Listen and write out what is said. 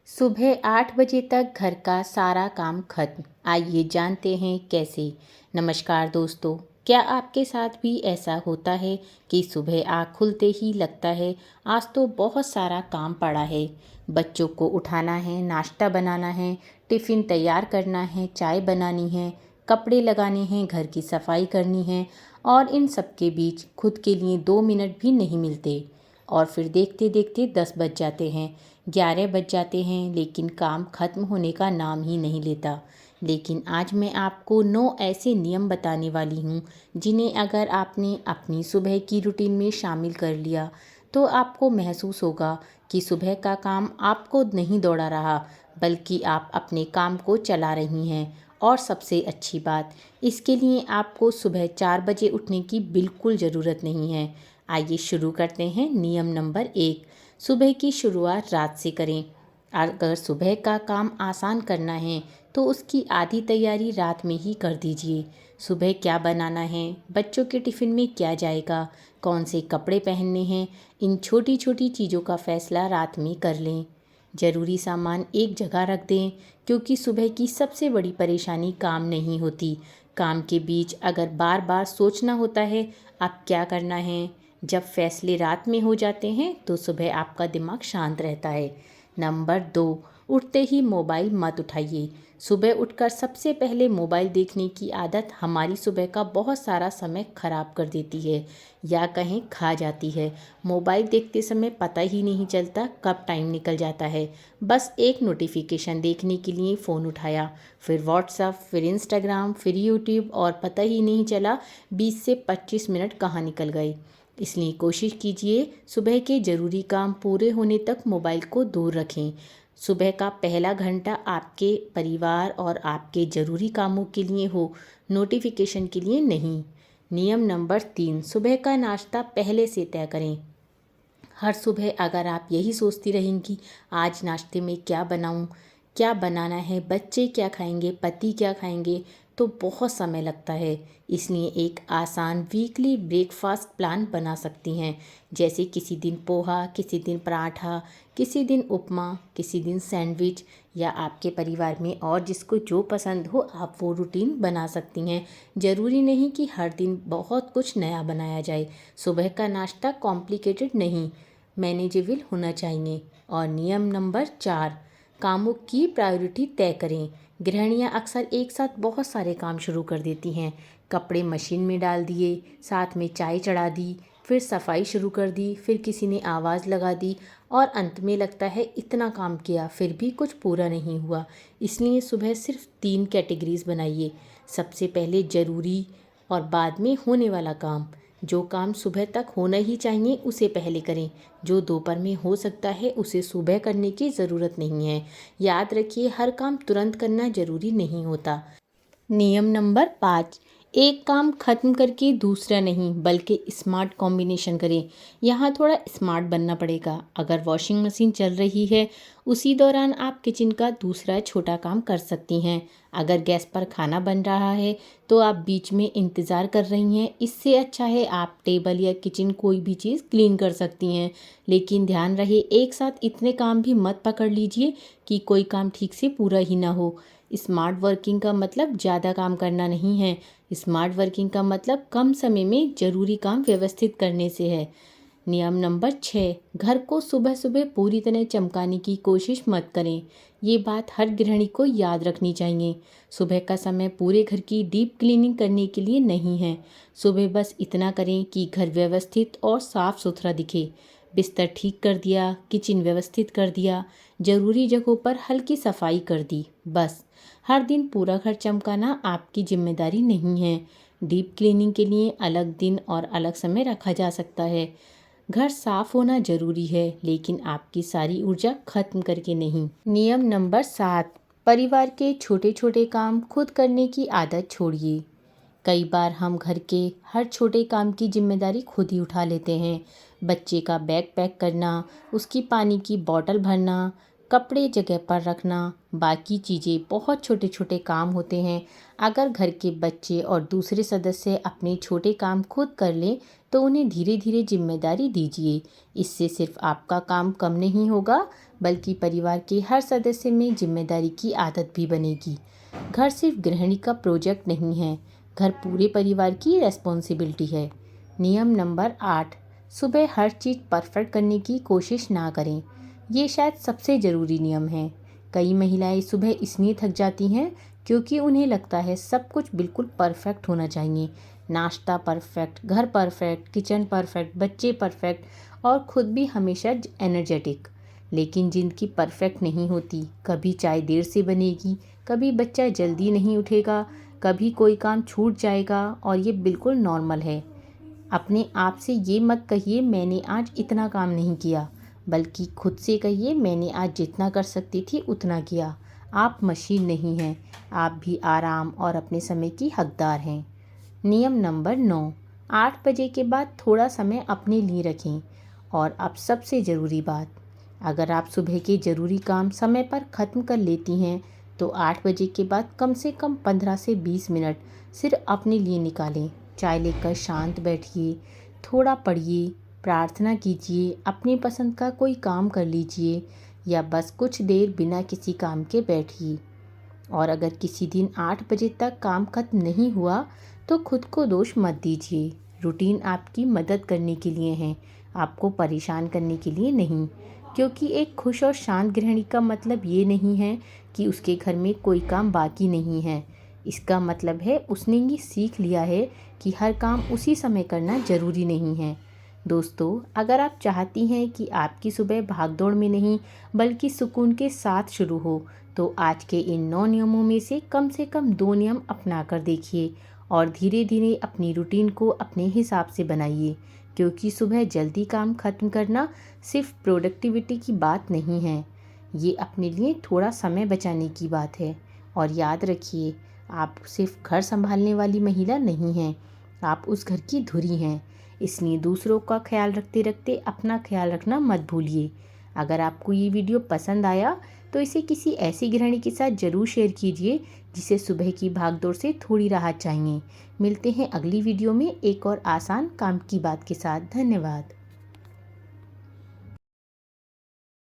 सुबह 8 बजे तक घर का सारा काम खत्म। आइए जानते हैं कैसे। नमस्कार दोस्तों, क्या आपके साथ भी ऐसा होता है कि सुबह आँख खुलते ही लगता है आज तो बहुत सारा काम पड़ा है। बच्चों को उठाना है, नाश्ता बनाना है, टिफ़िन तैयार करना है, चाय बनानी है, कपड़े लगाने हैं, घर की सफाई करनी है और इन सब के बीच खुद के लिए 2 मिनट भी नहीं मिलते। और फिर देखते देखते 10 बज जाते हैं, 11 बज जाते हैं, लेकिन काम खत्म होने का नाम ही नहीं लेता। लेकिन आज मैं आपको 9 ऐसे नियम बताने वाली हूँ जिन्हें अगर आपने अपनी सुबह की रूटीन में शामिल कर लिया तो आपको महसूस होगा कि सुबह का काम आपको नहीं दौड़ा रहा, बल्कि आप अपने काम को चला रही हैं। और सबसे अच्छी बात, इसके लिए आपको सुबह 4 बजे उठने की बिल्कुल ज़रूरत नहीं है। आइए शुरू करते हैं। नियम नंबर 1, सुबह की शुरुआत रात से करें। अगर सुबह का काम आसान करना है तो उसकी आधी तैयारी रात में ही कर दीजिए। सुबह क्या बनाना है, बच्चों के टिफ़िन में क्या जाएगा, कौन से कपड़े पहनने हैं, इन छोटी छोटी चीज़ों का फैसला रात में कर लें। ज़रूरी सामान एक जगह रख दें, क्योंकि सुबह की सबसे बड़ी परेशानी काम नहीं होती। काम के बीच अगर बार बार सोचना होता है अब क्या करना है। जब फैसले रात में हो जाते हैं तो सुबह आपका दिमाग शांत रहता है। नंबर 2, उठते ही मोबाइल मत उठाइए। सुबह उठकर सबसे पहले मोबाइल देखने की आदत हमारी सुबह का बहुत सारा समय खराब कर देती है या कहीं खा जाती है। मोबाइल देखते समय पता ही नहीं चलता कब टाइम निकल जाता है। बस एक नोटिफिकेशन देखने के लिए फ़ोन उठाया, फिर व्हाट्सएप, फिर इंस्टाग्राम, फिर यूट्यूब और पता ही नहीं चला 20 से 25 मिनट कहाँ निकल गए। इसलिए कोशिश कीजिए सुबह के ज़रूरी काम पूरे होने तक मोबाइल को दूर रखें। सुबह का पहला घंटा आपके परिवार और आपके ज़रूरी कामों के लिए हो, नोटिफिकेशन के लिए नहीं। नियम नंबर 3, सुबह का नाश्ता पहले से तय करें। हर सुबह अगर आप यही सोचती रहेंगी आज नाश्ते में क्या बनाऊं, क्या बनाना है, बच्चे क्या खाएंगे, पति क्या खाएंगे, तो बहुत समय लगता है। इसलिए एक आसान वीकली ब्रेकफास्ट प्लान बना सकती हैं, जैसे किसी दिन पोहा, किसी दिन पराठा, किसी दिन उपमा, किसी दिन सैंडविच, या आपके परिवार में और जिसको जो पसंद हो आप वो रूटीन बना सकती हैं। ज़रूरी नहीं कि हर दिन बहुत कुछ नया बनाया जाए। सुबह का नाश्ता कॉम्प्लिकेटेड नहीं, मैनेजेबल होना चाहिए। और नियम नंबर 4, कामों की प्रायोरिटी तय करें। गृहिणियाँ अक्सर एक साथ बहुत सारे काम शुरू कर देती हैं। कपड़े मशीन में डाल दिए, साथ में चाय चढ़ा दी, फिर सफाई शुरू कर दी, फिर किसी ने आवाज़ लगा दी और अंत में लगता है इतना काम किया फिर भी कुछ पूरा नहीं हुआ। इसलिए सुबह सिर्फ 3 कैटेगरीज बनाइए। सबसे पहले ज़रूरी और बाद में होने वाला काम। जो काम सुबह तक होना ही चाहिए उसे पहले करें, जो दोपहर में हो सकता है उसे सुबह करने की ज़रूरत नहीं है। याद रखिए हर काम तुरंत करना ज़रूरी नहीं होता। नियम नंबर 5, एक काम खत्म करके दूसरा नहीं बल्कि स्मार्ट कॉम्बिनेशन करें। यहाँ थोड़ा स्मार्ट बनना पड़ेगा। अगर वॉशिंग मशीन चल रही है उसी दौरान आप किचन का दूसरा छोटा काम कर सकती हैं। अगर गैस पर खाना बन रहा है तो आप बीच में इंतज़ार कर रही हैं, इससे अच्छा है आप टेबल या किचन कोई भी चीज़ क्लीन कर सकती हैं। लेकिन ध्यान रहे एक साथ इतने काम भी मत पकड़ लीजिए कि कोई काम ठीक से पूरा ही ना हो। स्मार्ट वर्किंग का मतलब ज़्यादा काम करना नहीं है। स्मार्ट वर्किंग का मतलब कम समय में ज़रूरी काम व्यवस्थित करने से है। नियम नंबर 6, घर को सुबह सुबह पूरी तरह चमकाने की कोशिश मत करें। ये बात हर गृहिणी को याद रखनी चाहिए। सुबह का समय पूरे घर की डीप क्लीनिंग करने के लिए नहीं है। सुबह बस इतना करें कि घर व्यवस्थित और साफ सुथरा दिखे। बिस्तर ठीक कर दिया, किचन व्यवस्थित कर दिया, ज़रूरी जगहों पर हल्की सफाई कर दी, बस। हर दिन पूरा घर चमकाना आपकी जिम्मेदारी नहीं है। डीप क्लीनिंग के लिए अलग दिन और अलग समय रखा जा सकता है। घर साफ होना जरूरी है, लेकिन आपकी सारी ऊर्जा खत्म करके नहीं। नियम नंबर 7, परिवार के छोटे छोटे काम खुद करने की आदत छोड़िए। कई बार हम घर के हर छोटे काम की जिम्मेदारी खुद ही उठा लेते हैं। बच्चे का बैग पैक करना, उसकी पानी की बोतल भरना, कपड़े जगह पर रखना, बाकी चीज़ें बहुत छोटे छोटे काम होते हैं। अगर घर के बच्चे और दूसरे सदस्य अपने छोटे काम खुद कर लें तो उन्हें धीरे धीरे जिम्मेदारी दीजिए। इससे सिर्फ आपका काम कम नहीं होगा, बल्कि परिवार के हर सदस्य में जिम्मेदारी की आदत भी बनेगी। घर सिर्फ गृहिणी का प्रोजेक्ट नहीं है, घर पूरे परिवार की रेस्पॉन्सिबिलिटी है। नियम नंबर 8, सुबह हर चीज़ परफेक्ट करने की कोशिश ना करें। ये शायद सबसे ज़रूरी नियम है। कई महिलाएं सुबह इसलिए थक जाती हैं क्योंकि उन्हें लगता है सब कुछ बिल्कुल परफेक्ट होना चाहिए। नाश्ता परफेक्ट, घर परफेक्ट, किचन परफेक्ट, बच्चे परफेक्ट और खुद भी हमेशा एनर्जेटिक। लेकिन जिंदगी परफेक्ट नहीं होती। कभी चाय देर से बनेगी, कभी बच्चा जल्दी नहीं उठेगा, कभी कोई काम छूट जाएगा और ये बिल्कुल नॉर्मल है। अपने आप से ये मत कहिए मैंने आज इतना काम नहीं किया, बल्कि खुद से कहिए मैंने आज जितना कर सकती थी उतना किया। आप मशीन नहीं हैं, आप भी आराम और अपने समय की हकदार हैं। नियम नंबर 9, 8 बजे के बाद थोड़ा समय अपने लिए रखें। और अब सबसे ज़रूरी बात, अगर आप सुबह के ज़रूरी काम समय पर ख़त्म कर लेती हैं तो 8 बजे के बाद कम से कम 15 से 20 मिनट सिर्फ अपने लिए निकालें। चाय लेकर शांत बैठिए, थोड़ा पढ़िए, प्रार्थना कीजिए, अपनी पसंद का कोई काम कर लीजिए या बस कुछ देर बिना किसी काम के बैठिए। और अगर किसी दिन 8 बजे तक काम खत्म नहीं हुआ तो खुद को दोष मत दीजिए। रूटीन आपकी मदद करने के लिए है, आपको परेशान करने के लिए नहीं। क्योंकि एक खुश और शांत गृहिणी का मतलब ये नहीं है कि उसके घर में कोई काम बाकी नहीं है। इसका मतलब है उसने ये सीख लिया है कि हर काम उसी समय करना ज़रूरी नहीं है। दोस्तों, अगर आप चाहती हैं कि आपकी सुबह भागदौड़ में नहीं बल्कि सुकून के साथ शुरू हो, तो आज के इन 9 नियमों में से कम 2 नियम अपना कर देखिए और धीरे धीरे अपनी रूटीन को अपने हिसाब से बनाइए। क्योंकि सुबह जल्दी काम खत्म करना सिर्फ प्रोडक्टिविटी की बात नहीं है, ये अपने लिए थोड़ा समय बचाने की बात है। और याद रखिए, आप सिर्फ घर संभालने वाली महिला नहीं हैं, आप उस घर की धुरी हैं। इसलिए दूसरों का ख्याल रखते रखते अपना ख्याल रखना मत भूलिए। अगर आपको ये वीडियो पसंद आया तो इसे किसी ऐसी गृहिणी के साथ ज़रूर शेयर कीजिए जिसे सुबह की भागदौड़ से थोड़ी राहत चाहिए। मिलते हैं अगली वीडियो में एक और आसान काम की बात के साथ। धन्यवाद।